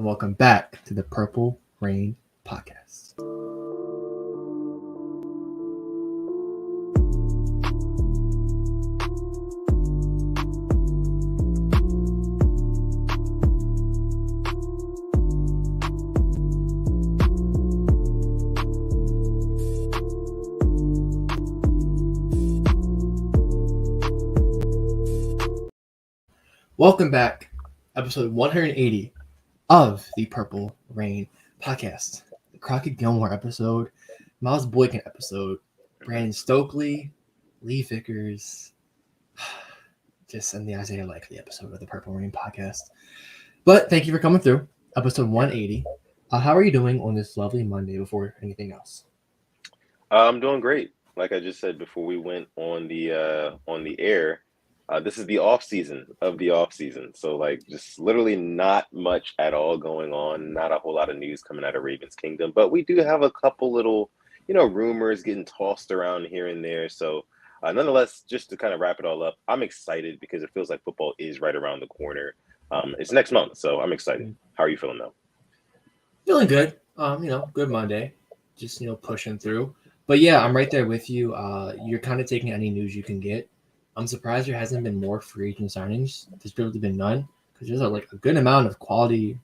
and welcome back to the Purple Rain Podcast. Welcome back, episode 180 of the Purple Rain Podcast. The Crockett Gilmore episode, Miles Boykin episode, Brandon Stokely, Lee Vickers, and the Isaiah Likely episode of the Purple Rain Podcast. But thank you for coming through, episode 180. How are you doing on this lovely Monday before anything else? I'm doing great. Like I just said before we went on the air, this is the off season of the off season. So like just literally not much at all going on. Not a whole lot of news coming out of Ravens Kingdom, but we do have a couple little, rumors getting tossed around here and there. So nonetheless, just to kind of wrap it all up, I'm excited because it feels like football is right around the corner. It's next month, so I'm excited. How are you feeling though? Feeling good. Good Monday. Just pushing through. But yeah, I'm right there with you. You're kind of taking any news you can get. I'm surprised there hasn't been more free agent signings. There's really been none because there's a good amount of quality,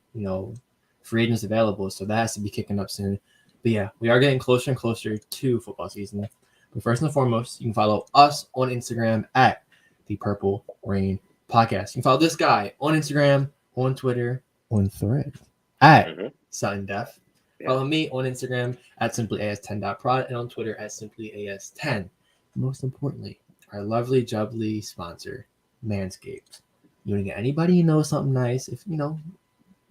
free agents available. So that has to be kicking up soon. But yeah, we are getting closer and closer to football season. But first and foremost, you can follow us on Instagram at the Purple Rain Podcast. You can follow this guy on Instagram, on Twitter, on Threads at Sutton Def. Yeah. Follow me on Instagram at simplyas10.prod and on Twitter at simplyas10. Most importantly, our lovely, jubbly sponsor, Manscaped. You want to get anybody you know something nice? If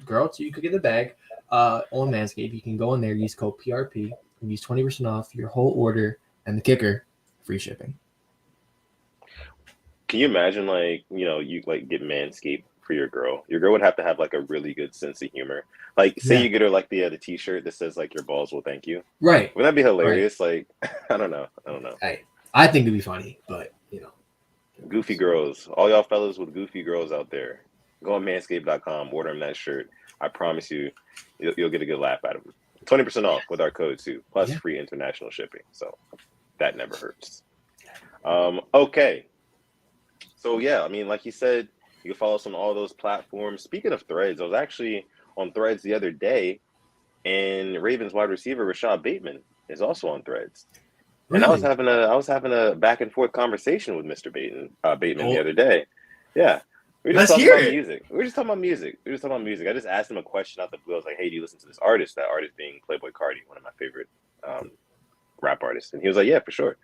girl, too, you could get a bag on Manscaped. You can go in there, use code PRP, and use 20% off your whole order, and the kicker, free shipping. Can you imagine, you get Manscaped for your girl? Your girl would have to have a really good sense of humor. Say you get her the T-shirt that says your balls will thank you. Right. Wouldn't that be hilarious? Right. I don't know. Hey, I think it'd be funny, but goofy girls, all y'all fellas with goofy girls out there, go on manscaped.com, order them that shirt. I promise you'll get a good laugh out of them. 20% off with our code too, plus free international shipping. So that never hurts. Okay. So yeah, like you said, you can follow us on all those platforms. Speaking of Threads, I was actually on Threads the other day, and Ravens wide receiver Rashad Bateman is also on Threads. Really? And I was having a back and forth conversation with Mr. Bateman the other day. Yeah. We were just talking about music. We were just talking about music. I just asked him a question out the blue. I was like, hey, do you listen to this artist? That artist being Playboi Carti, one of my favorite rap artists. And he was like, yeah, for sure.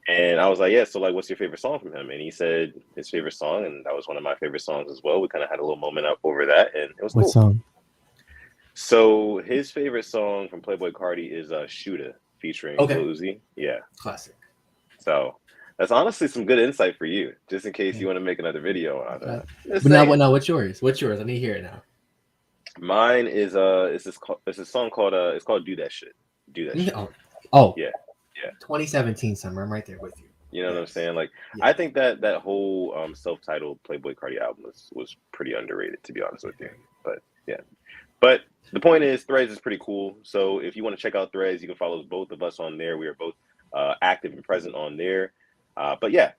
And I was like, yeah, so what's your favorite song from him? And he said his favorite song, and that was one of my favorite songs as well. We kind of had a little moment up over that, and it was cool. What song? So his favorite song from Playboi Carti is Shoota featuring Lil Uzi. Yeah. Classic. So that's honestly some good insight for you, just in case you want to make another video on that. But now, what's yours? What's yours? I need to hear it now. Mine is it's a song called it's called Do That Shit. Do That Shit. Oh. Yeah. 2017 summer. I'm right there with you. You know what I'm saying? I think that whole self-titled Playboi Carti album was pretty underrated, to be honest with you. But yeah. But the point is, Threads is pretty cool. So if you want to check out Threads, you can follow both of us on there. We are both active and present on there. But yeah,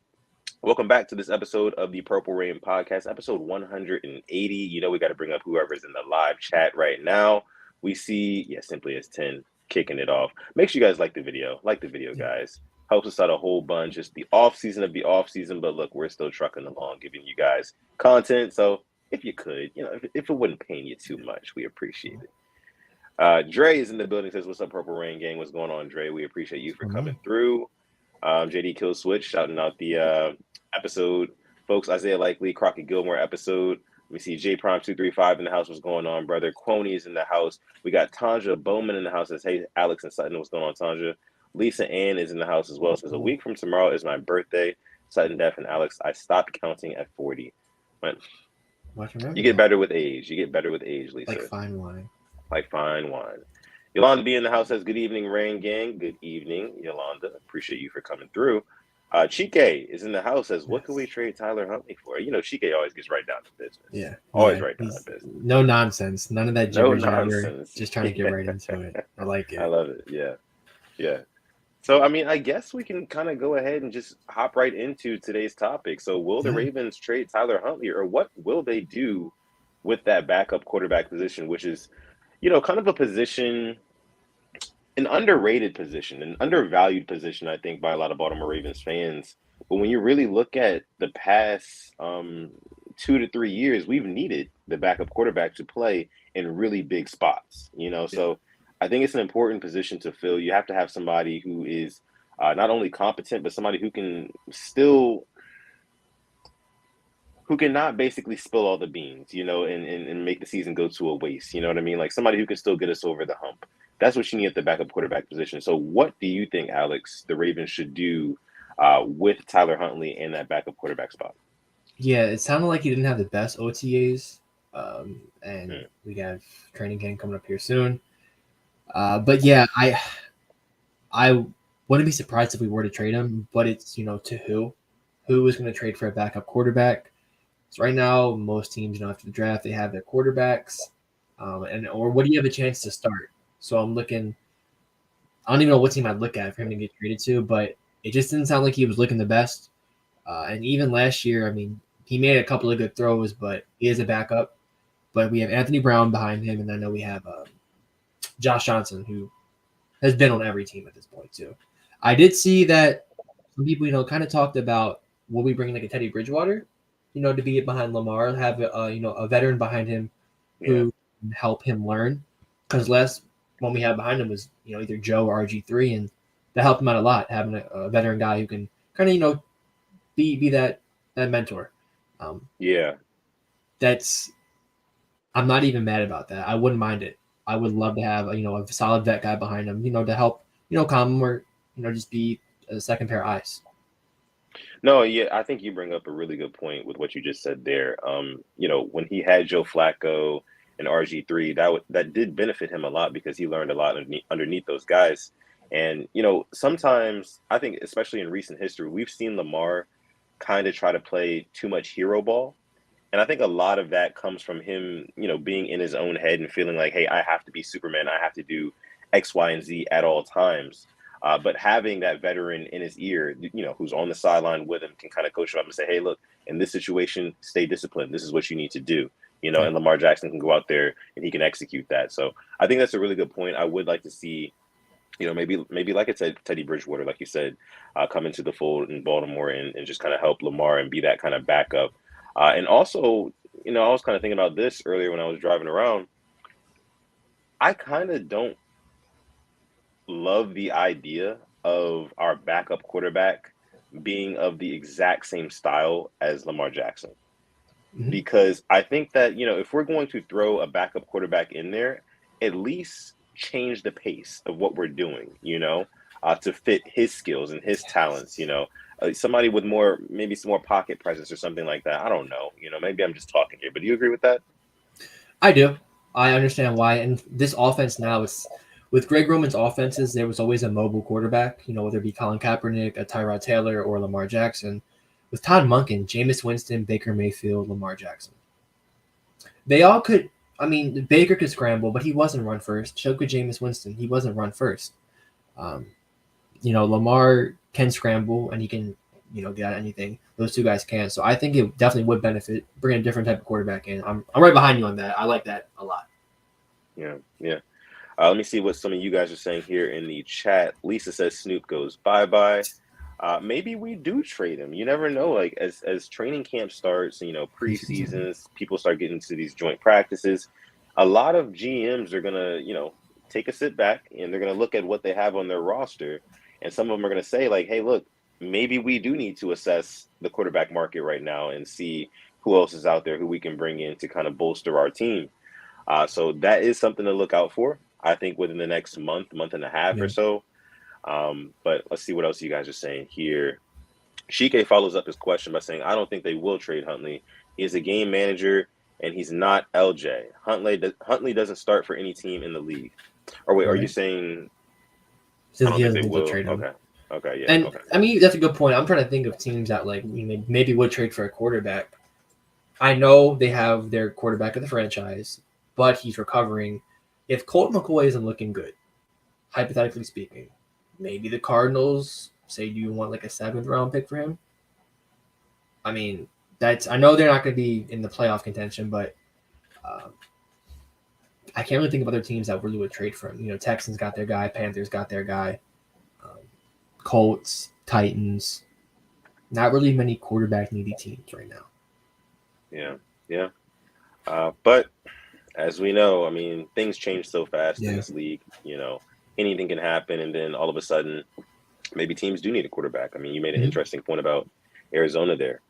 welcome back to this episode of the Purple Rain Podcast, episode 180. We got to bring up whoever's in the live chat right now. We see, Simply as 10 kicking it off. Make sure you guys like the video. Like the video, guys. Helps us out a whole bunch. It's the off season of the off season, but look, we're still trucking along, giving you guys content. So if you could, if it wouldn't pain you too much, we appreciate it. Dre is in the building, says, what's up, Purple Rain gang? What's going on, Dre? We appreciate you for coming through. JD Kill Switch shouting out the episode. Folks, Isaiah Likely, Crockett Gilmore episode. We see J Prime 235 in the house. What's going on, brother? Quoney is in the house. We got Tanja Bowman in the house. Says, hey, Alex and Sutton, what's going on, Tanja? Lisa Ann is in the house as well. Says, a week from tomorrow is my birthday. Sutton, Def, and Alex, I stopped counting at 40. But you get better with age. You get better with age, Lisa. Like fine wine. Like fine wine. Yolanda B in the house says, good evening, Rain Gang. Good evening, Yolanda. Appreciate you for coming through. Chike is in the house. Says, what could we Yes. trade Tyler Huntley for? You know, Chike always gets right down to business. Yeah, Always yeah. right down to He's business. no nonsense. None of that No jibber jabber. nonsense. Just trying to get right into it. I like I it. love it. Yeah, yeah. So, I mean, I guess we can kind of go ahead and just hop right into today's topic. So, will the Yeah. Ravens trade Tyler Huntley, or what will they do with that backup quarterback position, which is, kind of a position, an underrated position, an undervalued position, I think, by a lot of Baltimore Ravens fans. But when you really look at the past 2 to 3 years, we've needed the backup quarterback to play in really big spots. Yeah. So I think it's an important position to fill. You have to have somebody who is not only competent, but somebody who can still who can not basically spill all the beans, and make the season go to a waste. You know what I mean? Like somebody who can still get us over the hump. That's what you need at the backup quarterback position. So, what do you think, Alex, the Ravens should do with Tyler Huntley in that backup quarterback spot? Yeah, it sounded like he didn't have the best OTAs. And Mm, we have training camp coming up here soon. But yeah, I wouldn't be surprised if we were to trade him, but it's to who? Who is going to trade for a backup quarterback? So right now, most teams, after the draft, they have their quarterbacks, and or what do you have a chance to start? So I'm looking. I don't even know what team I'd look at for him to get traded to, but it just didn't sound like he was looking the best. And even last year, I mean, he made a couple of good throws, but he is a backup. But we have Anthony Brown behind him, and I know we have Josh Johnson, who has been on every team at this point too. I did see that some people, kind of talked about will we bring like a Teddy Bridgewater, to be behind Lamar, have a veteran behind him yeah. who can help him learn. Because last one we had behind him was either Joe or RG3, and that helped him out a lot having a veteran guy who can kind of be that mentor. Um, Yeah. that's I'm not even mad about that. I wouldn't mind it. I would love to have a solid vet guy behind him, to help calm him or just be a second pair of eyes. No, yeah, I think you bring up a really good point with what you just said there. When he had Joe Flacco and RG3, that did benefit him a lot because he learned a lot underneath those guys. And sometimes I think, especially in recent history, we've seen Lamar kind of try to play too much hero ball. And I think a lot of that comes from him, being in his own head and feeling like, hey, I have to be Superman. I have to do X, Y, and Z at all times. But having that veteran in his ear, who's on the sideline with him, can kind of coach him up and say, hey, look, in this situation, stay disciplined. This is what you need to do. Yeah. And Lamar Jackson can go out there and he can execute that. So I think that's a really good point. I would like to see, maybe like I said, Teddy Bridgewater, like you said, come into the fold in Baltimore and just kind of help Lamar and be that kind of backup. And also, I was kind of thinking about this earlier when I was driving around. I kind of don't love the idea of our backup quarterback being of the exact same style as Lamar Jackson. Mhm. Because I think that, if we're going to throw a backup quarterback in there, at least change the pace of what we're doing, to fit his skills and his talents, somebody with maybe some more pocket presence or something like that. I don't know, maybe I'm just talking here, but do you agree with that? I do. I understand why. And this offense now is with Greg Roman's offenses, there was always a mobile quarterback, whether it be Colin Kaepernick, a Tyrod Taylor, or Lamar Jackson. With Todd Monken, Jameis Winston, Baker Mayfield, Lamar Jackson. They all could. I mean, Baker could scramble, but he wasn't run first. So could Jameis Winston. He wasn't run first. Um, Lamar can scramble and he can, get out anything. Those two guys can. So I think it definitely would benefit bringing a different type of quarterback in. I'm right behind you on that. I like that a lot. Yeah, yeah. Let me see what some of you guys are saying here in the chat. Lisa says Snoop goes bye bye. Maybe we do trade him. You never know. Like as training camp starts, Preseason. preseasons, people start getting to these joint practices. A lot of GMs are gonna, take a sit back and they're gonna look at what they have on their roster, and some of them are gonna say like, "Hey, look, maybe we do need to assess the quarterback market right now and see who else is out there who we can bring in to kind of bolster our team." So that is something to look out for. I think within the next month and a half or Yeah. so. But let's see what else you guys are saying here. Shike follows up his question by saying, I don't think they will trade Huntley. He's a game manager and he's not LJ. Huntley doesn't start for any team in the league. Or wait, are you Right. saying I So don't he think doesn't they think they'll will? trade him. Okay. Okay, yeah, And okay. I mean, that's a good point. I'm trying to think of teams that like maybe would trade for a quarterback. I know they have their quarterback of the franchise, but he's recovering. If Colt McCoy isn't looking good, hypothetically speaking, maybe the Cardinals say, "Do you want like a 7th-round pick for him?" I mean, I know they're not going to be in the playoff contention, but uh, I can't really think of other teams that really would trade for him. Texans got their guy, Panthers got their guy, um, Colts, Titans. Not really many quarterback needy teams right now. Yeah, yeah. But as we know, I mean, things change so fast in Yeah. this league. Anything can happen, and then all of a sudden, maybe teams do need a quarterback. I mean, you made an interesting point about Arizona there.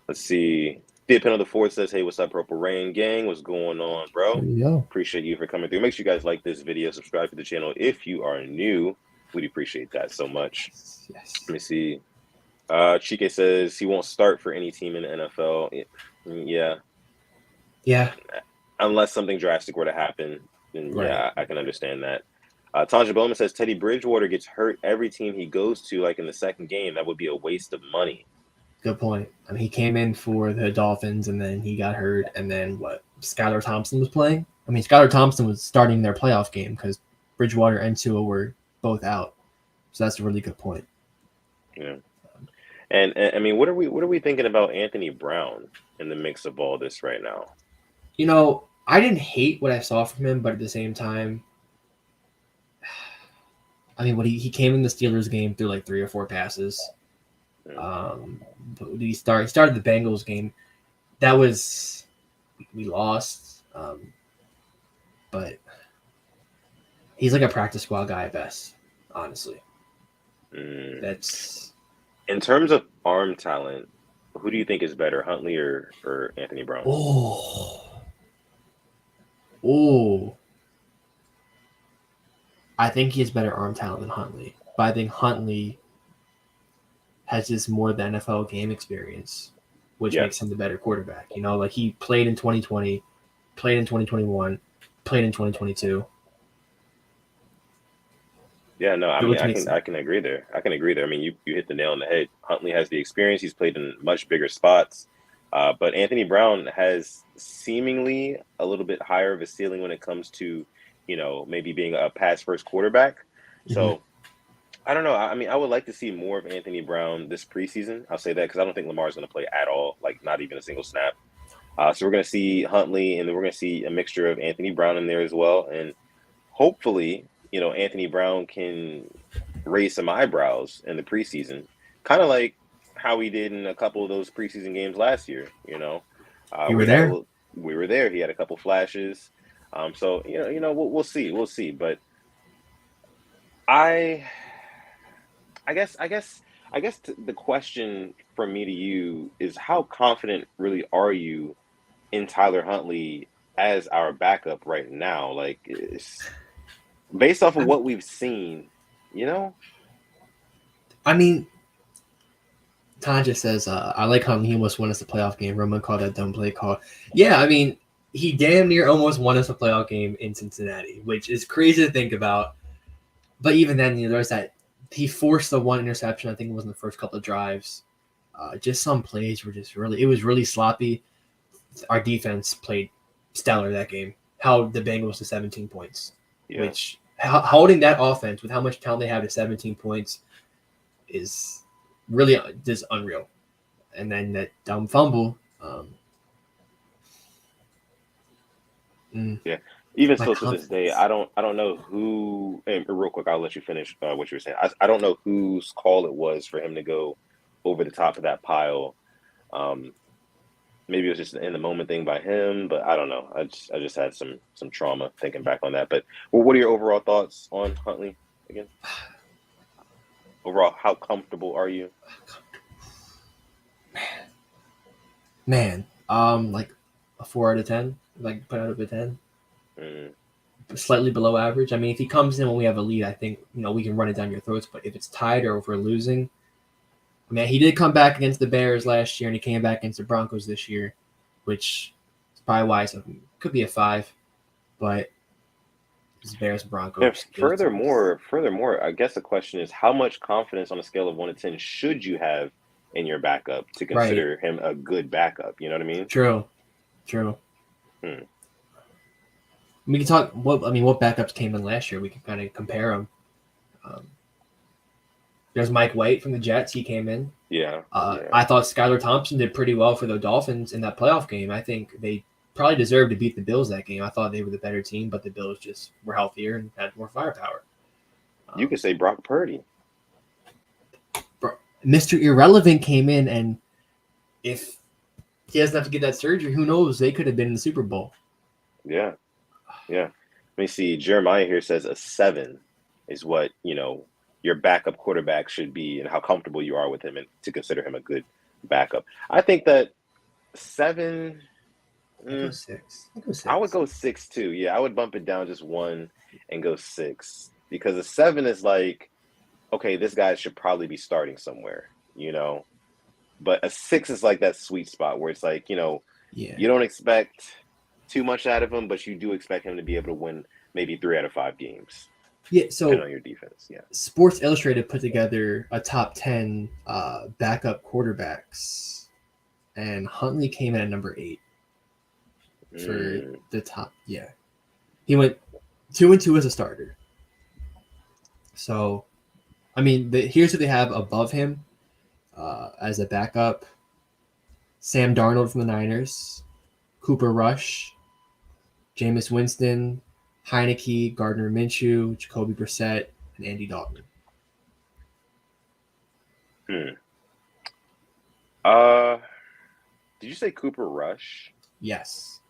Let's see. Theopin of the Fourth says, "Hey, what's up, Purple Rain Gang? What's going on, bro? There you go. Appreciate you for coming through. Make sure you guys like this video, subscribe to the channel if you are new. We'd appreciate that so much." Yes. Let me see. Chike says he won't start for any team in the NFL. Yeah. Yeah. Unless something drastic were to happen, then Right. yeah, I can understand that. Tanja Bowman says Teddy Bridgewater gets hurt every team he goes to, like in the second game. That would be a waste of money. Good point. I mean, he came in for the Dolphins, and then he got hurt, and then Skylar Thompson was playing? I mean, Skylar Thompson was starting their playoff game because Bridgewater and Tua were both out. So that's a really good point. Yeah. And I mean, what are we thinking about Anthony Brown in the mix of all this right now? I didn't hate what I saw from him, but at the same time, I mean, he came in the Steelers game through like 3 or 4 passes. He started the Bengals game. That was we lost, but he's like a practice squad guy at best, honestly. That's in terms of arm talent. Who do you think is better, Huntley or Anthony Brown? I think he has better arm talent than Huntley, but I think Huntley has just more the NFL game experience, which makes him the better quarterback. Like he played in 2020, played in 2021, played in 2022. Yeah, no, I mean, I can agree there. I mean, you hit the nail on the head. Huntley has the experience. He's played in much bigger spots. But Anthony Brown has seemingly a little bit higher of a ceiling when it comes to, maybe being a pass-first quarterback. So, I don't know. I mean, I would like to see more of Anthony Brown this preseason. I'll say that because I don't think Lamar's going to play at all, like not even a single snap. So we're going to see Huntley, and then we're going to see a mixture of Anthony Brown in there as well. And hopefully, Anthony Brown can raise some eyebrows in the preseason, kind of like how he did in a couple of those preseason games last year. You were there. We were there. He had a couple flashes. So we'll see. We'll see. But I guess the question from me to you is, how confident really are you in Tyler Huntley as our backup right now? Like, based off of what we've seen, I mean, Tanja says, I like how he almost won us a playoff game. Roman called that dumb play call. Yeah, I mean, he damn near almost won us a playoff game in Cincinnati, which is crazy to think about. But even then, there's that he forced the one interception. I think it was in the first couple of drives. Just some plays were it was really sloppy. Our defense played stellar that game. Held the Bengals to 17 points, which holding that offense with how much talent they have to 17 points is really just unreal. And then that dumb fumble. Yeah. Even still to this day, I don't know who. And real quick, I'll let you finish what you were saying. I don't know whose call it was for him to go over the top of that pile. Maybe it was just an in the moment thing by him, but I don't know. I just had some trauma thinking back on that. But what are your overall thoughts on Huntley again? Overall, how comfortable are you? Man, like a 4 out of 10. Like put out of a 10. Slightly below average. I mean, if he comes in when we have a lead, I think we can run it down your throats. But if it's tied or if we're losing, I mean, he did come back against the Bears last year, and he came back against the Broncos this year, which is probably why. So could be a 5, but It's Bears, And Broncos. Those teams. furthermore, I guess the question is how much confidence on a scale of 1 to 10 should you have in your backup to Right. consider him a good backup? You know what I mean? True. True. Hmm. We can talk. What backups came in last year? We can kind of compare them. Um, there's Mike White from the Jets. He came in. Yeah. I thought Skylar Thompson did pretty well for the Dolphins in that playoff game. I think they probably deserved to beat the Bills that game. I thought they were the better team, but the Bills just were healthier and had more firepower. You could say Brock Purdy. Mr. Irrelevant came in, and if he doesn't have to get that surgery, who knows? They could have been in the Super Bowl. Yeah. Let me see. Jeremiah here says a 7 is what, your backup quarterback should be and how comfortable you are with him and to consider him a good backup. I think that 7, I go 6. I would go 6 too. Yeah, I would bump it down just 1 and go 6 because a 7 is like, okay, this guy should probably be starting somewhere, but a 6 is like that sweet spot where it's like, you don't expect too much out of him, but you do expect him to be able to win maybe 3 out of 5 games. Yeah, so depending on your defense. Yeah. Sports Illustrated put together a top 10 backup quarterbacks, and Huntley came in at number 8 for the top. Yeah, he went 2-2 as a starter. So, here's who they have above him as a backup: Sam Darnold from the Niners, Cooper Rush, Jameis Winston, Heineke, Gardner Minshew, Jacoby Brissett, and Andy Dalton. Did you say Cooper Rush? Yes.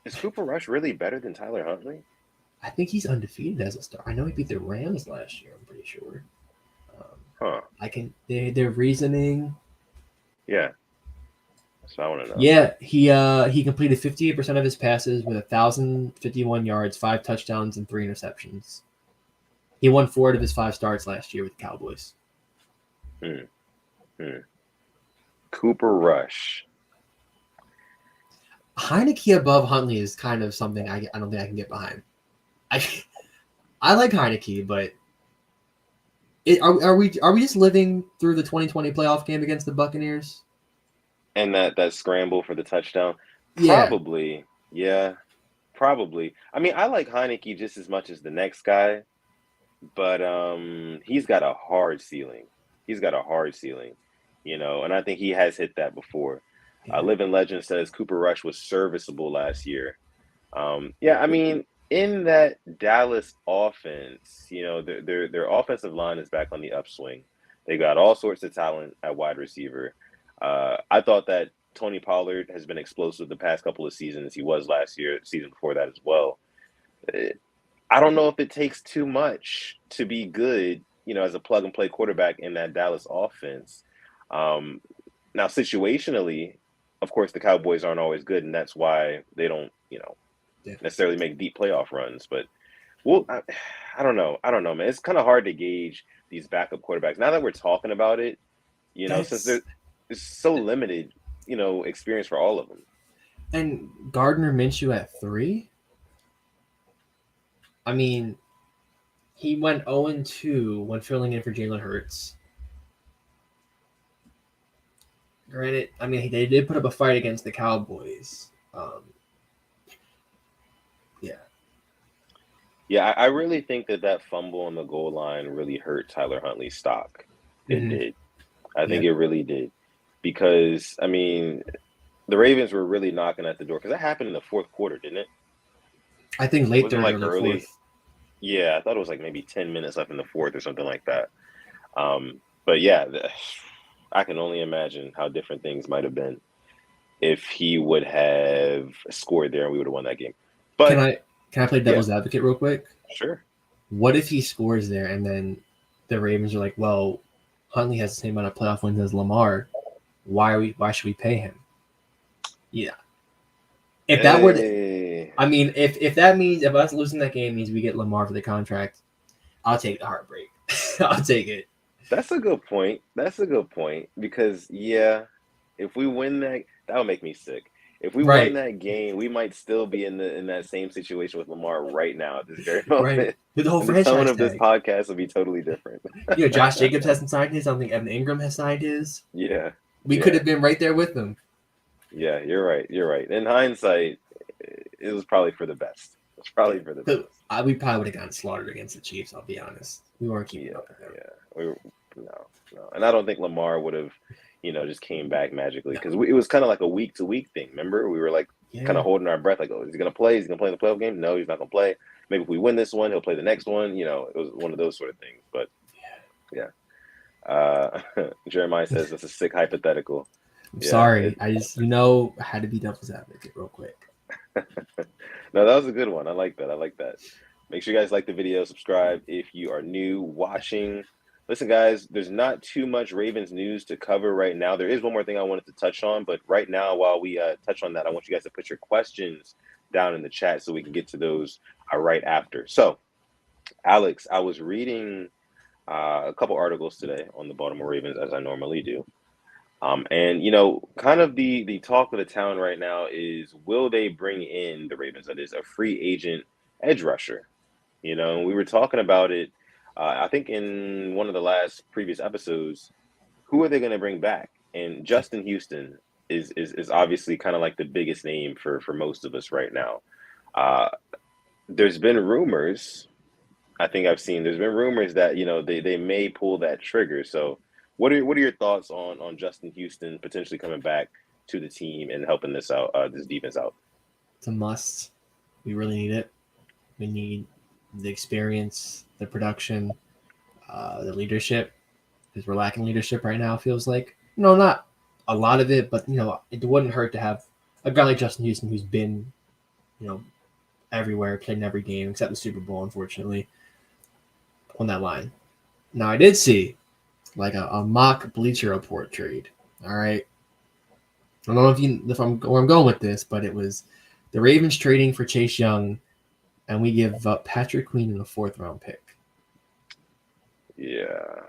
Is Cooper Rush really better than Tyler Huntley? I think he's undefeated as a star. I know he beat the Rams last year. I'm pretty sure. Their reasoning. Yeah. So I want to know. Yeah, he completed 58% of his passes with 1,051 yards, 5 touchdowns, and 3 interceptions. He won 4 of his 5 starts last year with the Cowboys. Cooper Rush. Heineke above Huntley is kind of something I don't think I can get behind. I like Heineke, but are we just living through the 2020 playoff game against the Buccaneers? And that scramble for the touchdown? Yeah. Probably. Yeah. Probably. I like Heineke just as much as the next guy, but he's got a hard ceiling. And I think he has hit that before. Living Legend says Cooper Rush was serviceable last year. In that Dallas offense, their offensive line is back on the upswing. They got all sorts of talent at wide receiver. I thought that Tony Pollard has been explosive the past couple of seasons. He was last year, season before that as well. I don't know if it takes too much to be good, as a plug-and-play quarterback in that Dallas offense. Now, situationally, of course, the Cowboys aren't always good, and that's why they don't, necessarily make deep playoff runs. But, I don't know, man. It's kind of hard to gauge these backup quarterbacks. Now that we're talking about it, since there's so limited, experience for all of them. And Gardner Minshew at 3? He went 0-2 when filling in for Jalen Hurts. Granted, they did put up a fight against the Cowboys. Yeah, I really think that fumble on the goal line really hurt Tyler Huntley's stock. It did. I think it really did. Because, the Ravens were really knocking at the door. Because that happened in the fourth quarter, didn't it? I think late third, like early. Fourth. Yeah, I thought it was like maybe 10 minutes left in the fourth or something like that. But yeah, I can only imagine how different things might have been if he would have scored there and we would have won that game. But can I play devil's advocate real quick? Sure. What if he scores there and then the Ravens are like, well, Huntley has the same amount of playoff wins as Lamar. Why should we pay him? Yeah. If that were if that means if us losing that game means we get Lamar for the contract, I'll take the heartbreak. I'll take it. That's a good point. Because if we win that would make me sick. If we won Right. that game, we might still be in that same situation with Lamar right now at this very Right. moment. With the whole And the tone franchise of this tag. podcast will be totally different. Josh Jacobs hasn't signed his. I don't think Evan Ingram has signed his. Yeah. We could have been right there with them. Yeah, you're right. You're right. In hindsight, it was probably for the best. It's probably for the best. We probably would have gotten slaughtered against the Chiefs, I'll be honest. We weren't keeping up with them. Yeah. No. And I don't think Lamar would have, just came back magically because it was kind of like a week-to-week thing. Remember? We were like kind of holding our breath like, oh, is he going to play? Is he going to play in the playoff game? No, he's not going to play. Maybe if we win this one, he'll play the next one. It was one of those sort of things. But, yeah. Jeremiah says that's a sick hypothetical. I'm sorry. I had to be devil's advocate real quick. No, that was a good one. I like that. Make sure you guys like the video, subscribe if you are new watching. Listen, guys, there's not too much Ravens news to cover right now. There is one more thing I wanted to touch on, but right now, while we touch on that, I want you guys to put your questions down in the chat so we can get to those right after. So, Alex, I was reading a couple articles today on the Baltimore Ravens, as I normally do. And kind of the talk of the town right now is, will they bring in the Ravens? That is a free agent edge rusher. We were talking about it. I think in one of the last previous episodes, who are they going to bring back? And Justin Houston is obviously kind of like the biggest name for most of us right now. There's been rumors. I think there's been rumors that they may pull that trigger. So. What are your thoughts on Justin Houston potentially coming back to the team and helping this defense out? It's a must. We really need it. We need the experience, the production, the leadership, because we're lacking leadership right now. It feels like not a lot of it, but it wouldn't hurt to have a guy like Justin Houston who's been everywhere, played in every game except the Super Bowl, unfortunately, on that line. Now I did see. Like a mock Bleacher Report trade. All right. I don't know if where I'm going with this, but it was the Ravens trading for Chase Young, and we give up Patrick Queen in a 4th round pick. Yeah.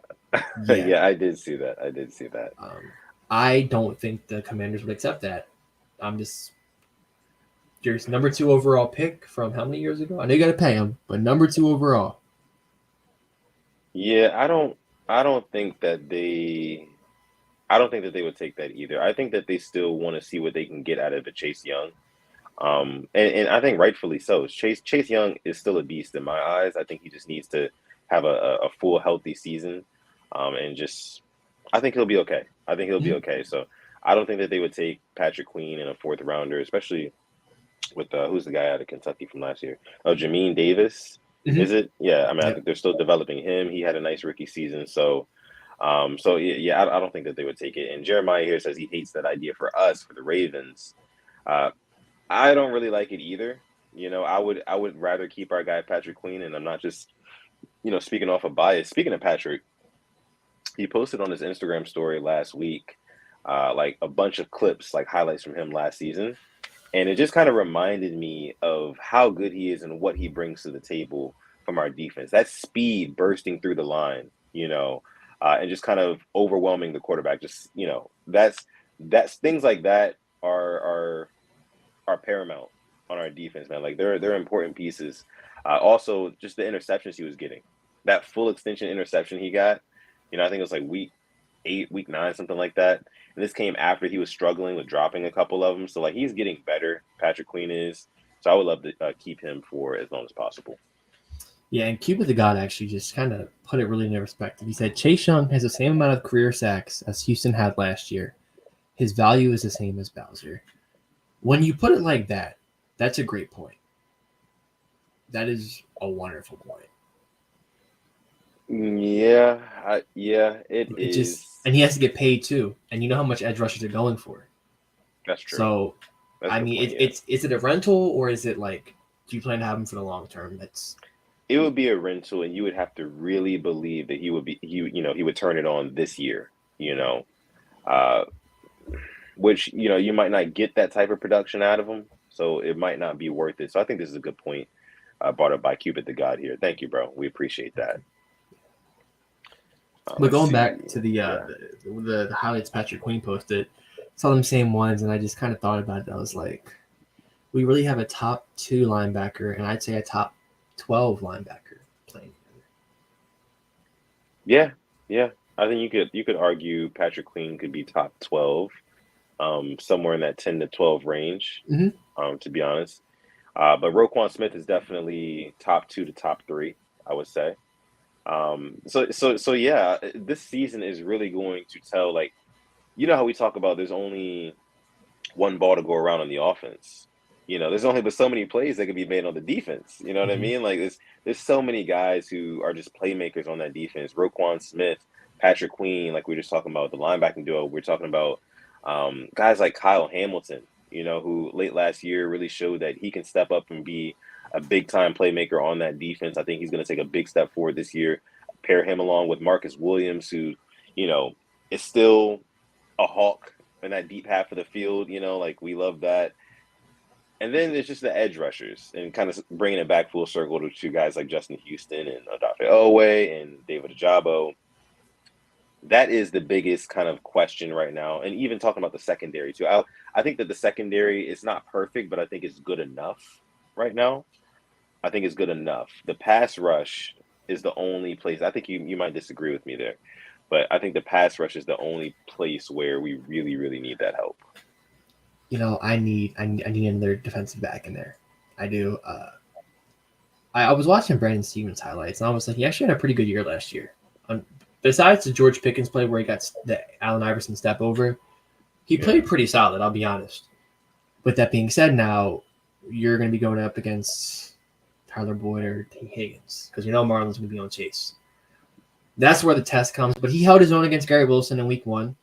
Yeah, I did see that. I don't think the Commanders would accept that. There's number 2 overall pick from how many years ago? I know you got to pay him, but number 2 overall. Yeah, I don't think that they would take that either. I think that they still want to see what they can get out of a Chase Young. And I think rightfully so. Chase Young is still a beast in my eyes. I think he just needs to have a full healthy season. And just I think he'll be okay. Okay. So I don't think that they would take Patrick Queen in a 4th rounder, especially with who's the guy out of Kentucky from last year? Oh, Jamin Davis. Mm-hmm. Is it? Yeah, I mean, I think they're still developing him. He had a nice rookie season, so I don't think that they would take it. And Jeremiah here says he hates that idea for us, for the Ravens. I don't really like it either. I would rather keep our guy Patrick Queen, and I'm not just, speaking off of bias. Speaking of Patrick, he posted on his Instagram story last week, like a bunch of clips, like highlights from him last season. And it just kind of reminded me of how good he is and what he brings to the table from our defense. That speed bursting through the line, and just kind of overwhelming the quarterback. Just, that's things like that are paramount on our defense, man. Like they're important pieces. Also, just the interceptions he was getting. That full extension interception he got, I think it was like week 8, week 9, something like that. And this came after he was struggling with dropping a couple of them. So, like, he's getting better, Patrick Queen is. So I would love to keep him for as long as possible. Yeah, and Cupid the God actually just kind of put it really into perspective. He said Chase Young has the same amount of career sacks as Houston had last year. His value is the same as Bowser. When you put it like that, that's a great point. That is a wonderful point. Yeah, it is. And he has to get paid too. And you know how much edge rushers are going for. That's true. So, is it a rental or is it like, do you plan to have him for the long term? It would be a rental, and you would have to really believe that he would turn it on this year. Which you might not get that type of production out of him, so it might not be worth it. So I think this is a good point brought up by Cupid the God here. Thank you, bro. We appreciate that. But going back to the highlights Patrick Queen posted, saw them same ones, and I just kind of thought about it. I was like, we really have a top 2 linebacker, and I'd say a top 12 linebacker playing Yeah, yeah. I think you could argue Patrick Queen could be top 12, somewhere in that 10 to 12 range. together. To be honest, but Roquan Smith is definitely top 2 to top 3. I would say. So yeah, this season is really going to tell. Like, you know how we talk about there's only one ball to go around on the offense. There's only but so many plays that can be made on the defense. You know what I Hmm. mean? Like there's so many guys who are just playmakers on that defense. Roquan Smith, Patrick Queen, like we were just talking about the linebacking duo. We're talking about guys like Kyle Hamilton. Who late last year really showed that he can step up and be a big time playmaker on that defense. I think he's going to take a big step forward this year. Pair him along with Marcus Williams, who you know is still a hawk in that deep half of the field. Like we love that. And then it's just the edge rushers and kind of bringing it back full circle to two guys like Justin Houston and Odafe Owe and David Ajabo. That is the biggest kind of question right now. And even talking about the secondary too. I think that the secondary is not perfect, but I think it's good enough right now. I think it's good enough. The pass rush is the only place. I think you might disagree with me there, but I think the pass rush is the only place where we really, really need that help. I need another defensive back in there. I do. I was watching Brandon Stevens highlights, and I was like, he actually had a pretty good year last year. Besides the George Pickens play where he got the Allen Iverson step over, he played pretty solid. I'll be honest. With that being said, now you're going to be going up against Tyler Boyd or T. Higgins because Marlon's going to be on Chase. That's where the test comes. But he held his own against Gary Wilson in week 1.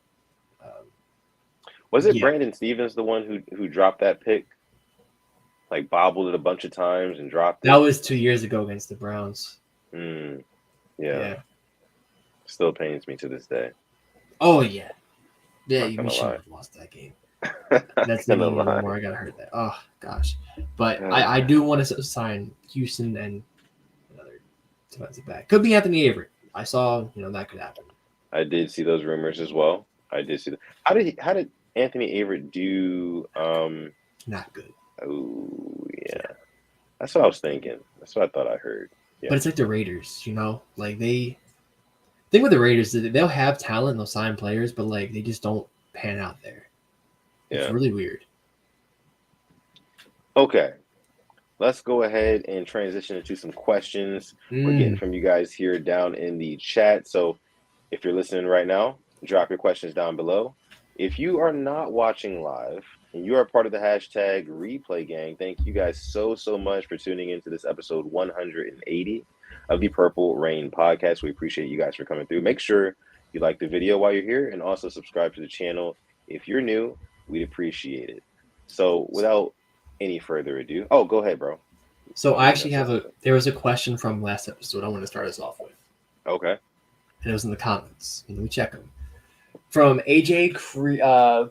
Was it Yeah. Brandon Stevens the one who dropped that pick? Like bobbled it a bunch of times and dropped it? That was 2 years ago against the Browns. Yeah. Still pains me to this day. Oh, yeah. Yeah, Not we gonna shouldn't lie. have lost that game. Not That's gonna maybe lie. one more I got to hurt that. Oh, gosh. But I do want to sign Houston and another defensive back. Could be Anthony Avery. I saw, that could happen. I did see those rumors as well. I did see that. How did Anthony Averett do? Not good. Oh yeah, that's what I was thinking. That's what I thought I heard. Yeah. But it's like the Raiders, like they thing with the Raiders is they'll have talent and they'll sign players, but like they just don't pan out there. It's really weird. Okay. Let's go ahead and transition into some questions we're getting from you guys here down in the chat. So if you're listening right now, drop your questions down below. If you are not watching live and you are part of the hashtag replay gang, thank you guys so much for tuning into this episode 180 of the Purple Rain podcast. We appreciate you guys for coming through. Make sure you like the video while you're here and also subscribe to the channel. If you're new, we'd appreciate it. So without any further ado, go ahead, bro. So I actually there was a question from last episode I want to start us off with. Okay. And it was in the comments. Let me check them. From AJ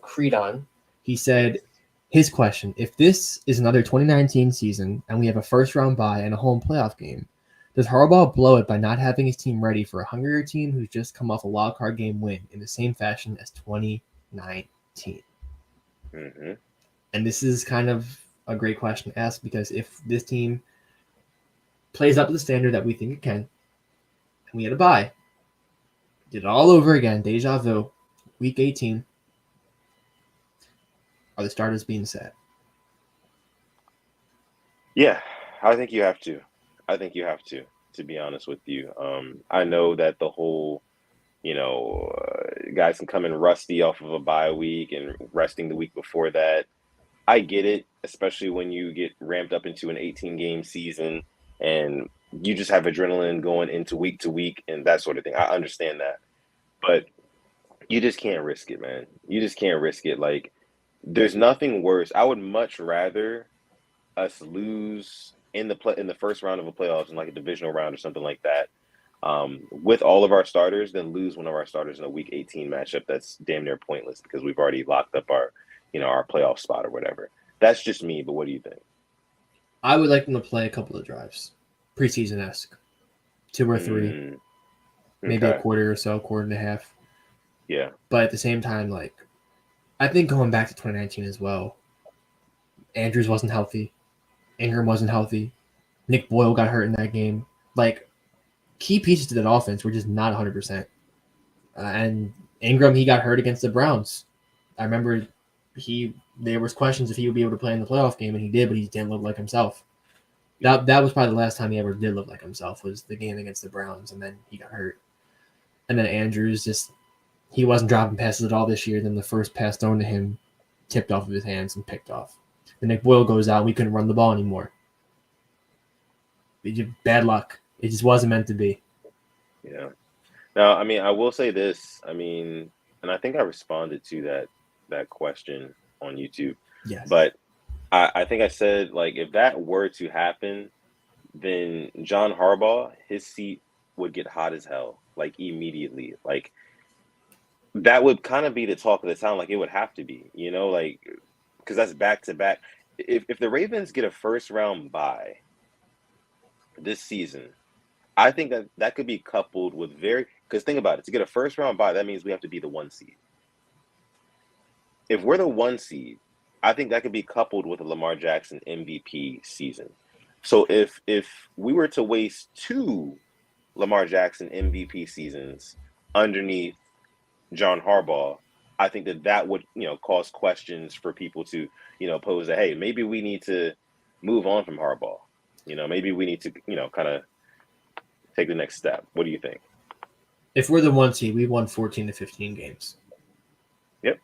Creedon, he said his question: if this is another 2019 season and we have a first-round bye and a home playoff game, does Harbaugh blow it by not having his team ready for a hungrier team who's just come off a wild card game win in the same fashion as 2019? Mm-hmm. And this is kind of a great question to ask because if this team plays up to the standard that we think it can, and we had a bye, did it all over again, deja vu, week 18, are the starters being set? Yeah, I think you have to. To be honest with you. I know that the whole, guys can come in rusty off of a bye week and resting the week before that. I get it, especially when you get ramped up into an 18-game season and you just have adrenaline going into week to week and that sort of thing. I understand that. But you just can't risk it, man. You just can't risk it. Like, there's nothing worse. I would much rather us lose in the first round of a playoffs in like a divisional round or something like that, with all of our starters, than lose one of our starters in a week 18 matchup that's damn near pointless because we've already locked up our playoff spot or whatever. That's just me, but what do you think? I would like them to play a couple of drives, preseason-esque, 2 or 3, maybe a quarter or so, quarter and a half. Yeah. But at the same time, like, I think going back to 2019 as well, Andrews wasn't healthy. Ingram wasn't healthy. Nick Boyle got hurt in that game. Like, key pieces to that offense were just not 100%. And Ingram, he got hurt against the Browns. I remember there was questions if he would be able to play in the playoff game, and he did, but he didn't look like himself. That was probably the last time he ever did look like himself, was the game against the Browns, and then he got hurt. And then Andrews he wasn't dropping passes at all this year. Then the first pass thrown to him tipped off of his hands and picked off. Then Nick Boyle goes out, and we couldn't run the ball anymore. Bad luck. It just wasn't meant to be. Yeah. Now, I mean, I will say this. I mean, and I think I responded to that question on YouTube. Yes. But I think I said, like, if that were to happen, then John Harbaugh, his seat would get hot as hell, like, immediately. Like, that would kind of be the talk of the town. Like, it would have to be, you know, like, because that's back to back. If the Ravens get a first round bye this season, I think that could be coupled with because think about it, to get a first round bye, that means we have to be the 1 seed. If we're the 1 seed, I think that could be coupled with a Lamar Jackson MVP season. So if we were to waste 2 Lamar Jackson MVP seasons underneath John Harbaugh, I think that would, cause questions for people to, pose that, hey, maybe we need to move on from Harbaugh. Maybe we need to, kind of take the next step. What do you think? If we're the 1 seed, we won 14 to 15 games. Yep.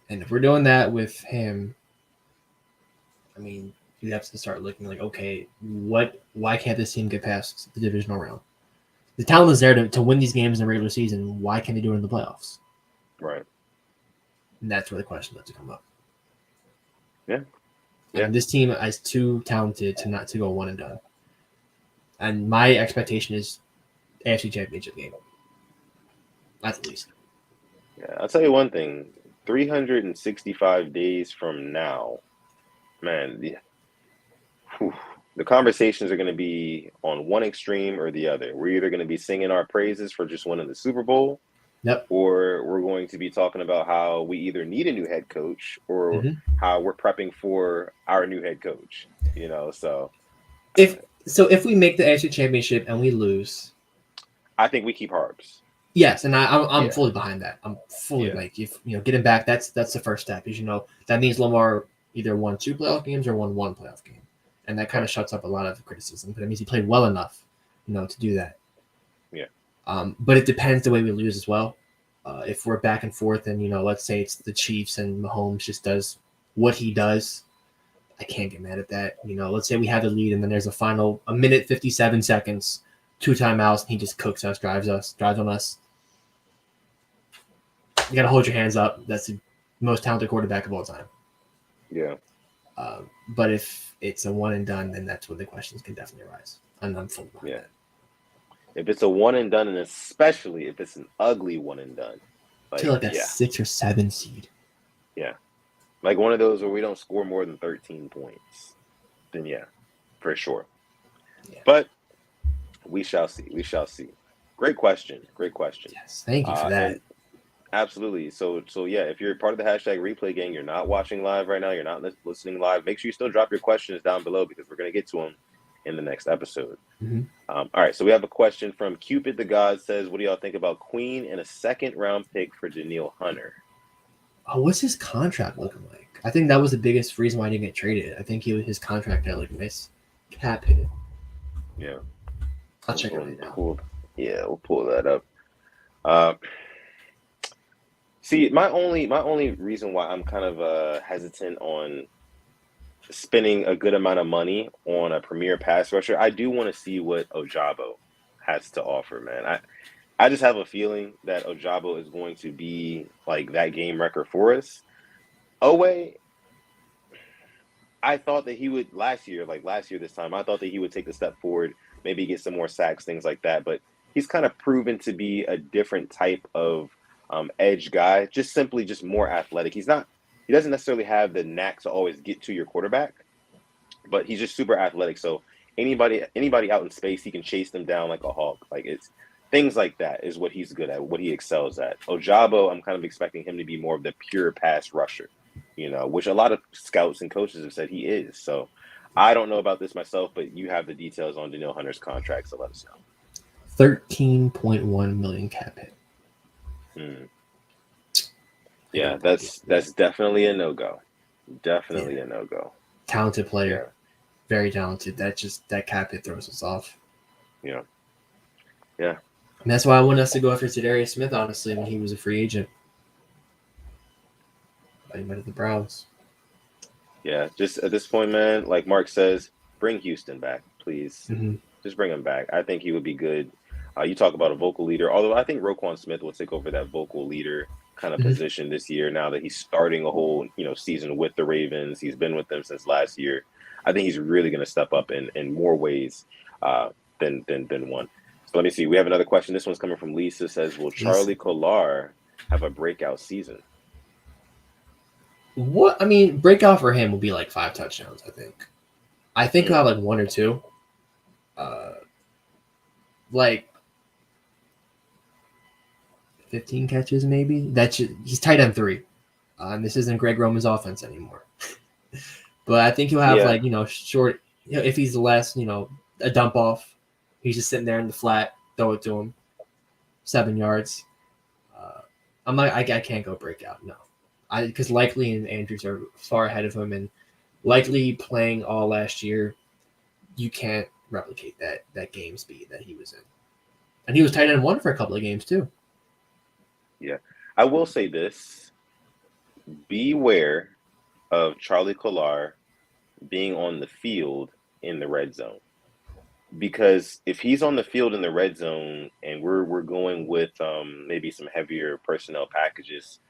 And if we're doing that with him, I mean, you have to start looking like, okay, why can't this team get past the divisional round? The talent is there to win these games in the regular season. Why can't they do it in the playoffs? Right. And that's where the question has to come up. Yeah. And this team is too talented to not to go one and done. And my expectation is AFC Championship game. At least. Yeah, I'll tell you one thing. 365 days from now, man, the conversations are going to be on one extreme or the other. We're either going to be singing our praises for just winning the Super Bowl, yep, or we're going to be talking about how we either need a new head coach or how we're prepping for our new head coach. So if we make the AFC Championship and we lose, I think we keep Harbs. Yes, and I'm fully behind that. I'm fully getting back. That's the first step. Is that means Lamar either won 2 playoff games or won 1 playoff game, and that kind of shuts up a lot of criticism. But it means he played well enough, to do that. Yeah. But it depends the way we lose as well. If we're back and forth, and let's say it's the Chiefs and Mahomes just does what he does, I can't get mad at that. Let's say we have the lead, and then there's a minute 57 seconds. 2 timeouts, and he just cooks us, drives on us. You got to hold your hands up. That's the most talented quarterback of all time. Yeah. But if it's a one and done, then that's when the questions can definitely arise. And I'm full behind that. If it's a one and done, and especially if it's an ugly one and done. Like a 6 or 7 seed. Yeah. Like one of those where we don't score more than 13 points. Then yeah, for sure. Yeah. But we shall see. Great question. Yes, thank you for that. Absolutely. So yeah, if you're part of the hashtag replay gang, you're not watching live right now, you're not listening live, make sure you still drop your questions down below because we're going to get to them in the next episode. All right, so we have a question from Cupid the God says, what do y'all think about Queen and a 2nd round pick for Danielle Hunter? What's his contract looking like? I think that was the biggest reason why he didn't get traded. I think his contract had like a nice cap hit. Yeah. I'll check it right now. We'll pull that up. See, my only reason why I'm kind of hesitant on spending a good amount of money on a premier pass rusher, I do want to see what Ojabo has to offer, man. I just have a feeling that Ojabo is going to be like that game wrecker for us. Oweh, I thought that he would last year this time, I thought that he would take a step forward, maybe get some more sacks, things like that. But he's kind of proven to be a different type of edge guy, just more athletic. He doesn't necessarily have the knack to always get to your quarterback, but he's just super athletic. So anybody out in space, he can chase them down like a hawk. Like Things like that is what he's good at, what he excels at. Ojabo, I'm kind of expecting him to be more of the pure pass rusher, which a lot of scouts and coaches have said he is. So I don't know about this myself, but you have the details on Danielle Hunter's contract, so let us know. 13.1 million cap hit. Yeah, that's definitely a no-go. Definitely a no-go. Talented player. Very talented. That cap hit throws us off. Yeah. And that's why I wanted us to go after Zadarius Smith, honestly, when he was a free agent. But he went to the Browns. Yeah, just at this point, man, like Mark says, bring Houston back, please. Mm-hmm. Just bring him back. I think he would be good. You talk about a vocal leader, although I think Roquan Smith will take over that vocal leader kind of position this year now that he's starting a whole season with the Ravens. He's been with them since last year. I think he's really going to step up in more ways than one. So let me see. We have another question. This one's coming from Lisa. Says, will Charlie Kolar have a breakout season? What? I mean, breakout for him will be like 5 touchdowns, I think he'll have like 1 or 2. Like 15 catches maybe. He's tight end 3. And this isn't Greg Roman's offense anymore. But I think he'll have short, if he's the last, a dump off, he's just sitting there in the flat, throw it to him, 7 yards. I can't go breakout, no. Because Likely and Andrews are far ahead of him, and Likely playing all last year, you can't replicate that game speed that he was in. And he was tight end 1 for a couple of games too. Yeah. I will say this. Beware of Charlie Kolar being on the field in the red zone. Because if he's on the field in the red zone and we're going with maybe some heavier personnel packages,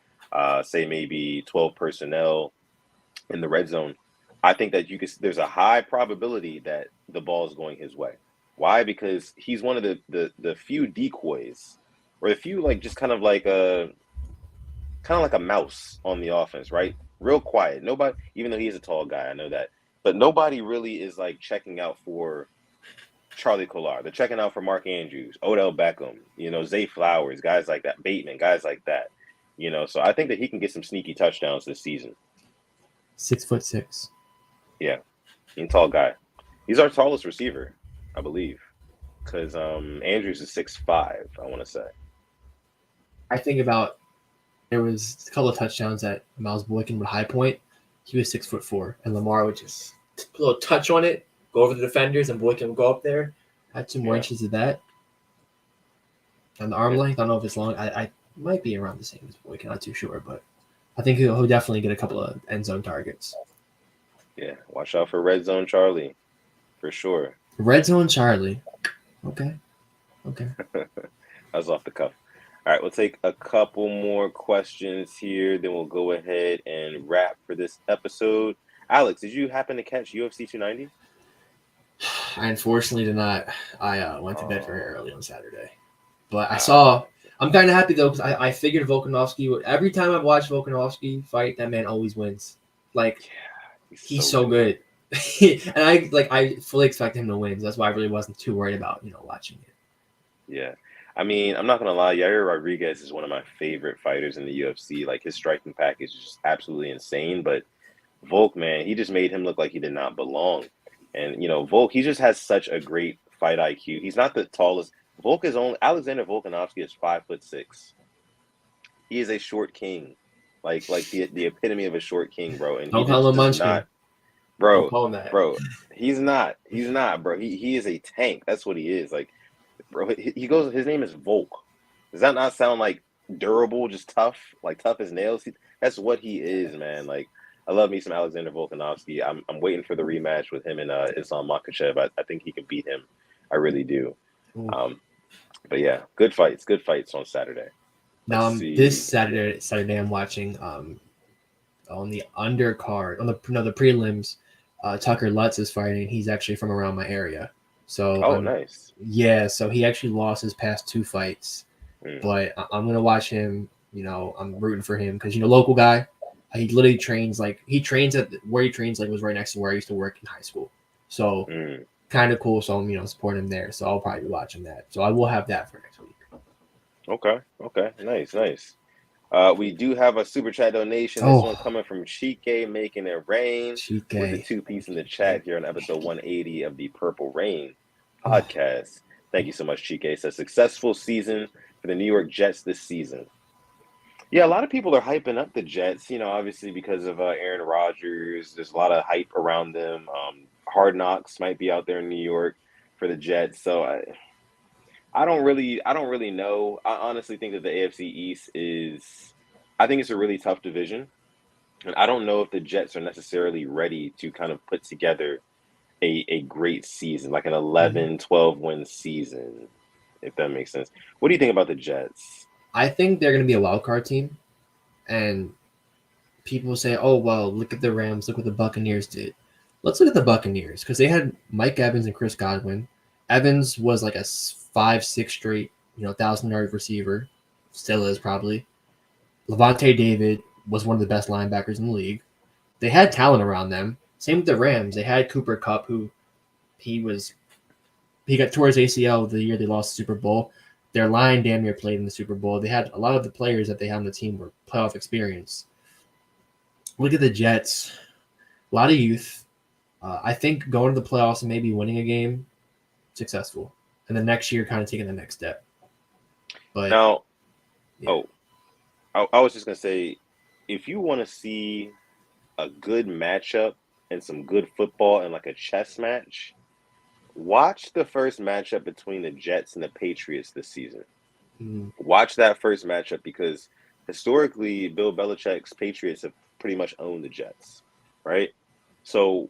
say maybe 12 personnel in the red zone, I think that there's a high probability that the ball is going his way. Why? Because he's one of the few decoys, or the few just kind of like a mouse on the offense, right? Real quiet. Nobody, even though he is a tall guy, I know that, but nobody really is checking out for Charlie Kolar. They're checking out for Mark Andrews, Odell Beckham, Zay Flowers, guys like that, Bateman, guys like that. So I think that he can get some sneaky touchdowns this season. 6'6". Yeah, he's a tall guy. He's our tallest receiver, I believe, because Andrews is 6'5", I want to say. I think there was a couple of touchdowns that Miles Boykin would high point. He was 6'4", and Lamar would just put a little touch on it, go over the defenders, and Boykin would go up there. Had 2 more inches of that. And the arm length, I don't know if it's long. I might be around the same as Boykin, not too sure, but I think he'll definitely get a couple of end zone targets. Yeah, watch out for Red Zone Charlie, for sure. Red Zone Charlie. Okay. That was off the cuff. All right, we'll take a couple more questions here, then we'll go ahead and wrap for this episode. Alex, did you happen to catch UFC 290? I unfortunately did not. I went to bed very early on Saturday. But I'm kind of happy, though, because I figured Volkanovski every time I've watched Volkanovski fight, that man always wins. He's so good. And I fully expect him to win. So that's why I really wasn't too worried about, watching it. Yeah. I mean, I'm not going to lie. Yair Rodriguez is one of my favorite fighters in the UFC. His striking package is just absolutely insane. But Volk, man, he just made him look like he did not belong. And, Volk, he just has such a great fight IQ. He's not the tallest. Alexander Volkanovski is 5'6". He is a short king. The epitome of a short king, bro. And don't call him a munchkin. Bro, don't call him that. Bro, he's not, bro. He is a tank. That's what he is. Bro, he goes, his name is Volk. Does that not sound like durable, just tough, tough as nails? That's what he is, man. I love me some Alexander Volkanovski. I'm waiting for the rematch with him and Islam Makhachev. I think he can beat him. I really do. But yeah, good fights on Saturday. Now this Saturday I'm watching on the undercard, on the prelims, Tucker Lutz is fighting. He's actually from around my area. So nice. Yeah, so he actually lost his past 2 fights. But I'm gonna watch him. I'm rooting for him because local guy. He literally trains where he trains was right next to where I used to work in high school. So kind of cool. So I'm support him there. So I'll probably be watching that. So I will have that for next week. Okay. Nice. We do have a super chat donation. This one Oh, coming from Chike, making it rain with the Chike. 2-piece in the chat here on episode 180 of the Purple Rain Oh, podcast. Thank you so much, Chike. It's a successful season for the New York Jets this season. Yeah, a lot of people are hyping up the Jets, obviously because of Aaron Rodgers. There's a lot of hype around them. Hard Knocks might be out there in New York for the Jets. So I don't really know. I honestly think that the AFC East I think it's a really tough division. And I don't know if the Jets are necessarily ready to kind of put together a great season, like an 11, 12 win season, if that makes sense. What do you think about the Jets? I think they're going to be a wild card team, and people say, "Oh well, look at the Rams. Look what the Buccaneers did." Let's look at the Buccaneers because they had Mike Evans and Chris Godwin. Evans was like a 5-6 straight 1,000-yard receiver, still is probably. Levante David was one of the best linebackers in the league. They had talent around them. Same with the Rams. They had Cooper Kupp, who he got towards ACL the year they lost the Super Bowl. Their line damn near played in the Super Bowl. They had a lot of the players that they had on the team were playoff experience. Look at the Jets. A lot of youth. I think going to the playoffs and maybe winning a game, successful. And the next year, kind of taking the next step. But Now, yeah. I was just going to say, if you want to see a good matchup and some good football and like a chess match, watch the first matchup between the Jets and the Patriots this season. Watch that first matchup because historically, Bill Belichick's Patriots have pretty much owned the Jets, right? So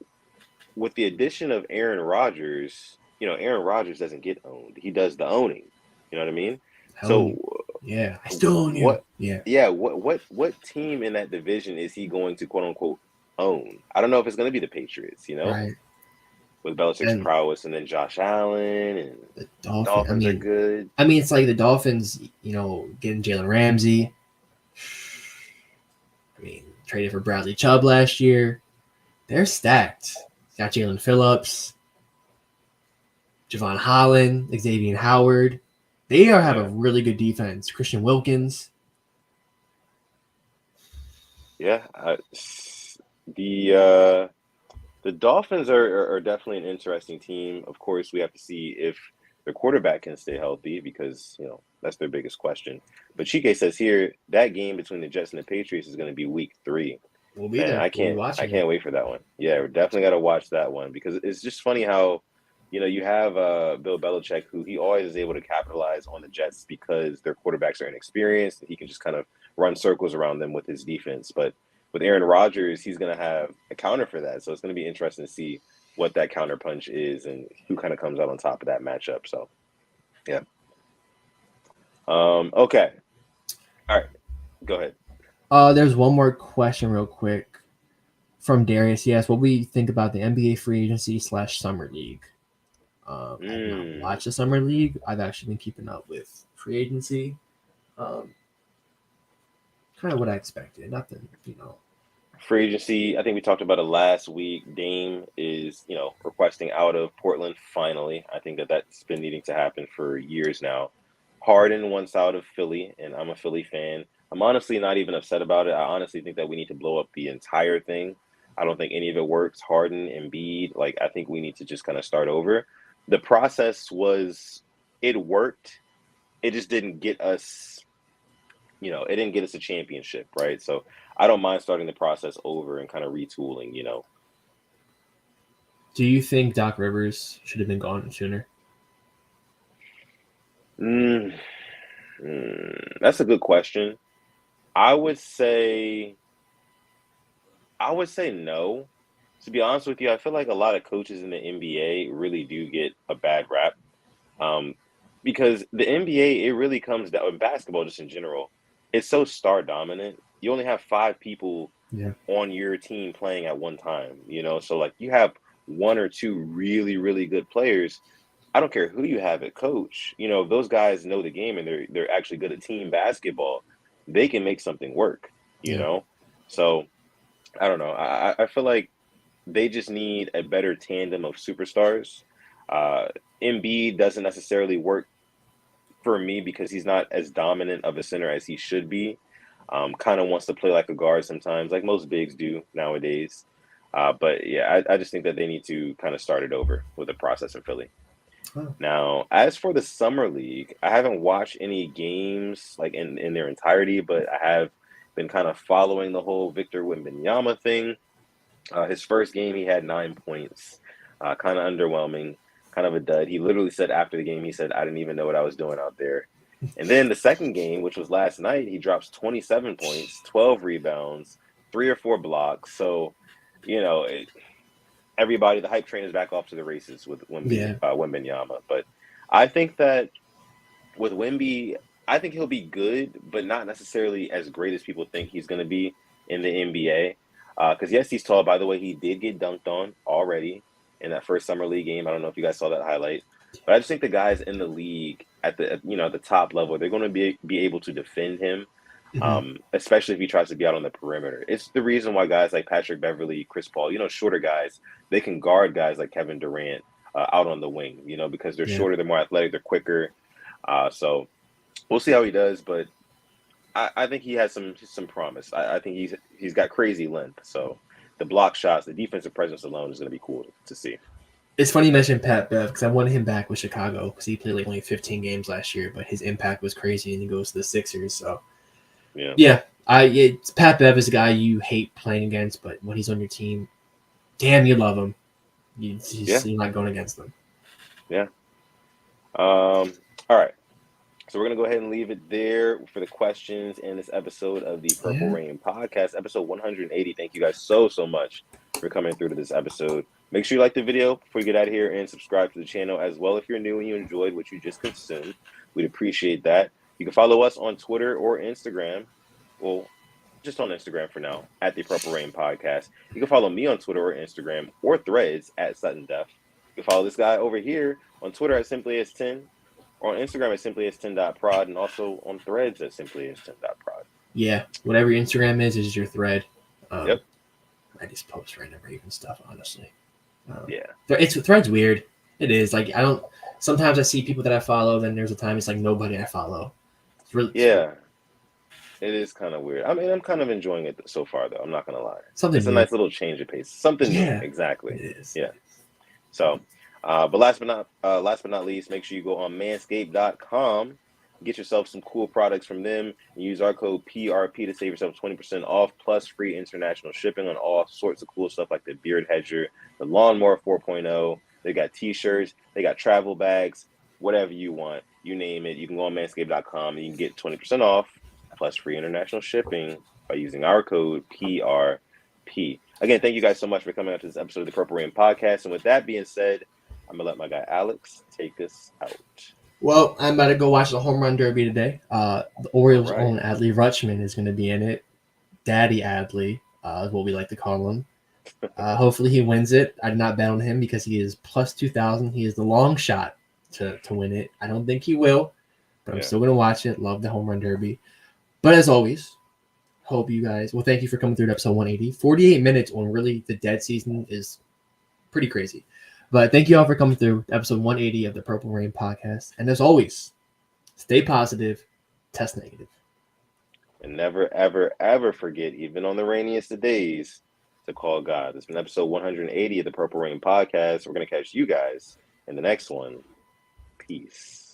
with the addition of Aaron Rodgers, Aaron Rodgers doesn't get owned. He does the owning. You know what I mean? So yeah, I still own you. what? Yeah. Yeah. What team in that division is he going to quote unquote own? I don't know if it's going to be the Patriots. Right. With Belichick's And prowess, and then Josh Allen and the Dolphins are good. I mean, it's like the Dolphins, getting Jalen Ramsey. I mean, traded for Bradley Chubb last year. They're stacked. Got Jalen Phillips, Javon Holland, Xavier Howard. They have a really good defense. Christian Wilkins. Yeah, the Dolphins are definitely an interesting team. Of course, we have to see if their quarterback can stay healthy because that's their biggest question. But Chike says here that game between the Jets and the Patriots is going to be week 3. We'll be there. I can't wait for that one. Yeah, we're definitely got to watch that one because it's just funny how you have Bill Belichick, who he always is able to capitalize on the Jets because their quarterbacks are inexperienced. He can just kind of run circles around them with his defense. But with Aaron Rodgers, he's going to have a counter for that. So it's going to be interesting to see what that counter punch is and who kind of comes out on top of that matchup. So, yeah. Okay. All right. Go ahead. There's one more question real quick from Darius. Yes, what we think about the NBA free agency / summer league. I've not watched the summer league. I've actually been keeping up with free agency. Kind of what I expected. Nothing, Free agency, I think we talked about it last week. Dame is, requesting out of Portland finally. I think that's been needing to happen for years now. Harden wants out of Philly, and I'm a Philly fan. I'm honestly not even upset about it. I honestly think that we need to blow up the entire thing. I don't think any of it works. Harden, Embiid, I think we need to just kind of start over. The process it worked. It just didn't get us, it didn't get us a championship, right? So I don't mind starting the process over and kind of retooling, Do you think Doc Rivers should have been gone sooner? That's a good question. I would say no. To be honest with you, I feel like a lot of coaches in the NBA really do get a bad rap. Because the NBA, it really comes down, basketball just in general, it's so star dominant. You only have 5 people on your team playing at one time, So you have 1 or 2 really, really good players. I don't care who you have at coach. If those guys know the game and they're actually good at team basketball, they can make something work, So I don't know. I feel like they just need a better tandem of superstars. Embiid doesn't necessarily work for me because he's not as dominant of a center as he should be. Kind of wants to play like a guard sometimes, like most bigs do nowadays. But yeah, I just think that they need to kind of start it over with the process in Philly. Oh. Now, as for the summer league, I haven't watched any games like in their entirety, but I have been kind of following the whole Victor Wembanyama thing. His first game, he had 9 points, kind of underwhelming, kind of a dud. He literally said after the game, he said, "I didn't even know what I was doing out there." And then the second game, which was last night, he drops 27 points, 12 rebounds, 3 or 4 blocks. So, you know, everybody, the hype train is back off to the races with Yeah. Wembanyama. But I think that with Wemby, I think he'll be good, but not necessarily as great as people think he's going to be in the NBA. Because yes, he's tall. By the way, he did get dunked on already in that first summer league game. I don't know if you guys saw that highlight, but I just think the guys in the league at the top level, they're going to be able to defend him, especially if he tries to be out on the perimeter. It's the reason why guys like Patrick Beverly, Chris Paul, shorter guys, they can guard guys like Kevin Durant out on the wing. Because they're shorter, they're more athletic, they're quicker. So we'll see how he does, but I think he has some promise. I think he's got crazy length. So the block shots, the defensive presence alone is going to be cool to see. It's funny you mentioned Pat Bev because I wanted him back with Chicago because he played like only 15 games last year, but his impact was crazy and he goes to the Sixers. So yeah, Pat Bev is a guy you hate playing against, but when he's on your team, damn, you love him. You're not going against them. Yeah. All right. So we're going to go ahead and leave it there for the questions in this episode of the Purple Rain Podcast, episode 180. Thank you guys so much for coming through to this episode. Make sure you like the video before you get out of here and subscribe to the channel as well if you're new and you enjoyed what you just consumed. We'd appreciate that. You can follow us on Twitter or Instagram. Well, just on Instagram for now, at the Purple Rain Podcast. You can follow me on Twitter or Instagram or Threads at Sutton Def. You can follow this guy over here on Twitter at SimplyAs10. Or on Instagram at simplyas10.prod and also on Threads at simplyas10.prod. Yeah, whatever your Instagram is your thread. Yep. I just post random Raven stuff, honestly. Thread's weird. It is. Like, sometimes I see people that I follow, then there's a time it's like nobody I follow. It's really it is kind of weird. I mean, I'm kind of enjoying it so far, though. I'm not going to lie. It's a nice little change of pace. Something new. Exactly. It is. Yeah. So... but last but not least, make sure you go on manscaped.com, get yourself some cool products from them, and use our code PRP to save yourself 20% off, plus free international shipping on all sorts of cool stuff like the Beard Hedger, the Lawnmower 4.0. They got t-shirts, they got travel bags, whatever you want, you name it. You can go on manscaped.com and you can get 20% off, plus free international shipping by using our code PRP. Again, thank you guys so much for coming out to this episode of the Purple Rain Podcast. And with that being said, I'm going to let my guy Alex take us out. Well, I'm about to go watch the home run derby today. The Orioles' own Adley Rutschman is going to be in it. Daddy Adley is what we like to call him. Hopefully he wins it. I did not bet on him because he is plus 2,000. He is the long shot to win it. I don't think he will, but I'm still going to watch it. Love the home run derby. But as always, hope you guys – well, thank you for coming through to episode 180. 48 minutes on really the dead season is pretty crazy. But thank you all for coming through episode 180 of the Purple Rain Podcast. And as always, stay positive, test negative. And never, ever, ever forget, even on the rainiest of days, to call God. This has been episode 180 of the Purple Rain Podcast. We're going to catch you guys in the next one. Peace.